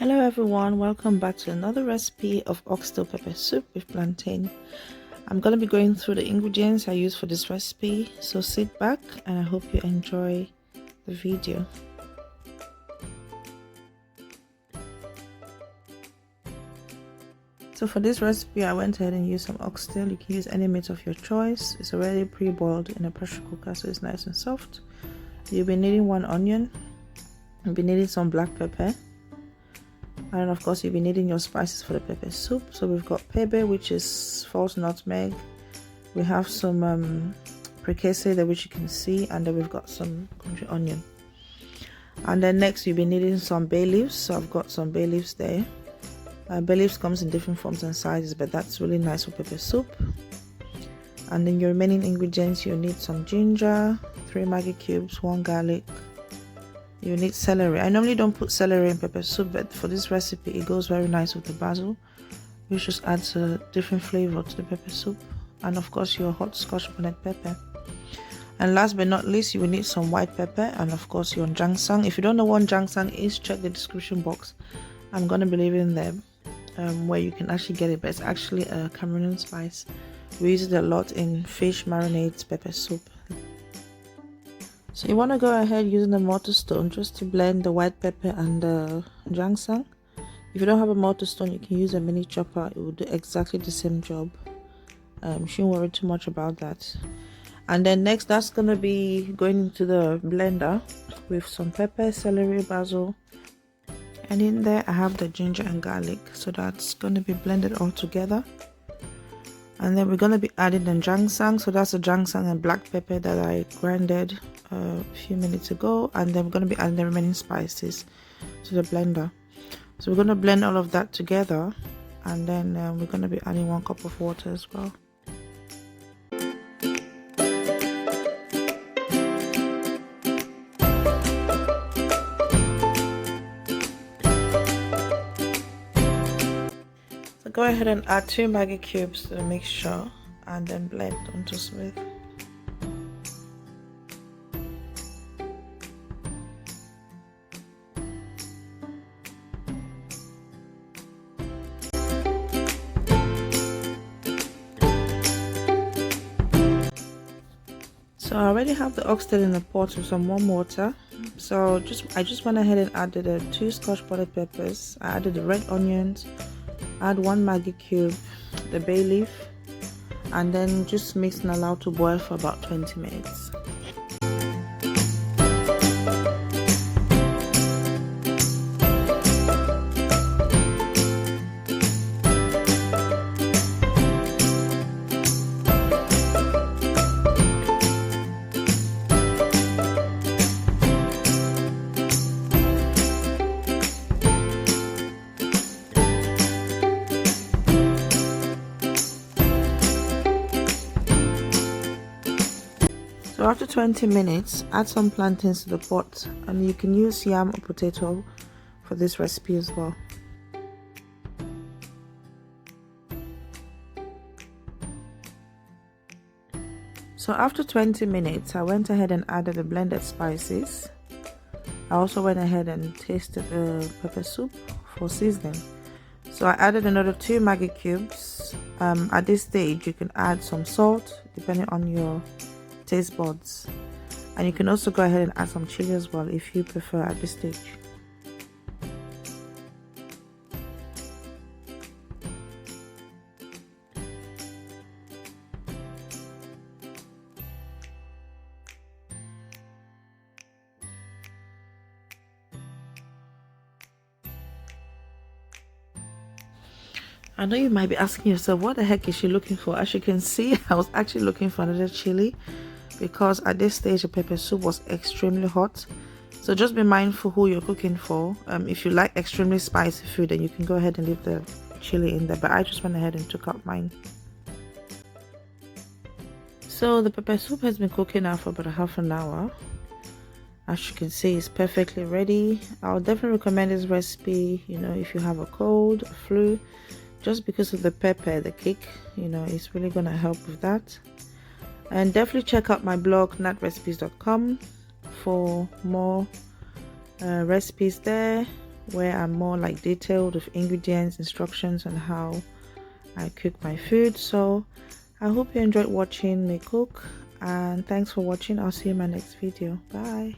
Hello everyone, welcome back to another recipe of oxtail pepper soup with plantain. I'm going to be going through the ingredients I use for this recipe, so sit back and I hope you enjoy the video. So for this recipe I went ahead and used some oxtail. You can use any meat of your choice. It's already pre-boiled in a pressure cooker, so it's nice and soft. You'll be needing 1 onion, you'll be needing some black pepper, and of course you'll be needing your spices for the pepper soup. So we've got Pebe, which is false nutmeg, we have some precassé there, which you can see, and then we've got some country onion. And then next you'll be needing some bay leaves. So I've got some bay leaves there. Bay leaves comes in different forms and sizes, but that's really nice for pepper soup. And then your remaining ingredients, you'll need some ginger, 3 maggi cubes, 1 garlic. You need celery. I normally don't put celery in pepper soup, but for this recipe it goes very nice with the basil, which just adds a different flavor to the pepper soup. And of course your hot Scotch bonnet pepper. And last but not least, you will need some white pepper and of course your Njansang. If you don't know what Njansang is, check the description box. I'm gonna be leaving there where you can actually get it, but it's actually a Cameroonian spice. We use it a lot in fish marinades, pepper soup. So you want to go ahead using a mortar stone just to blend the white pepper and the Njansang. If you don't have a mortar stone, you can use a mini chopper. It will do exactly the same job. Shouldn't worry too much about that. And then next, that's going to be going into the blender with some pepper, celery, basil. And in there I have the ginger and garlic. So that's going to be blended all together. And then we're going to be adding the Njansang. So that's the Njansang and black pepper that I grinded a few minutes ago. And then we're going to be adding the remaining spices to the blender. So we're going to blend all of that together. And then we're going to be adding 1 cup of water as well. Go ahead and add 2 maggi cubes to the mixture and then blend until smooth. So I already have the oxtail in the pot with some warm water. So I just went ahead and added the 2 Scotch bonnet peppers. I added the red onions. Add 1 maggi cube, the bay leaf, and then just mix and allow to boil for about 20 minutes. So after 20 minutes, add some plantains to the pot, and you can use yam or potato for this recipe as well. So after 20 minutes, I went ahead and added the blended spices. I also went ahead and tasted the pepper soup for seasoning. So I added another 2 maggi cubes. At this stage, you can add some salt depending on your taste buds, and you can also go ahead and add some chili as well if you prefer at this stage. I know you might be asking yourself, what the heck is she looking for? As you can see, I was actually looking for another chili because at this stage the pepper soup was extremely hot. So just be mindful who you're cooking for. If you like extremely spicy food, then you can go ahead and leave the chili in there, but I just went ahead and took out mine. So the pepper soup has been cooking now for about half an hour. As you can see, it's perfectly ready. I'll definitely recommend this recipe, if you have a cold, a flu, just because of the pepper, the kick, it's really gonna help with that. And definitely check out my blog nutrecipes.com for more recipes there. where I'm more like detailed with ingredients, instructions on how I cook my food. So I hope you enjoyed watching me cook, and thanks for watching. I'll see you in my next video. Bye.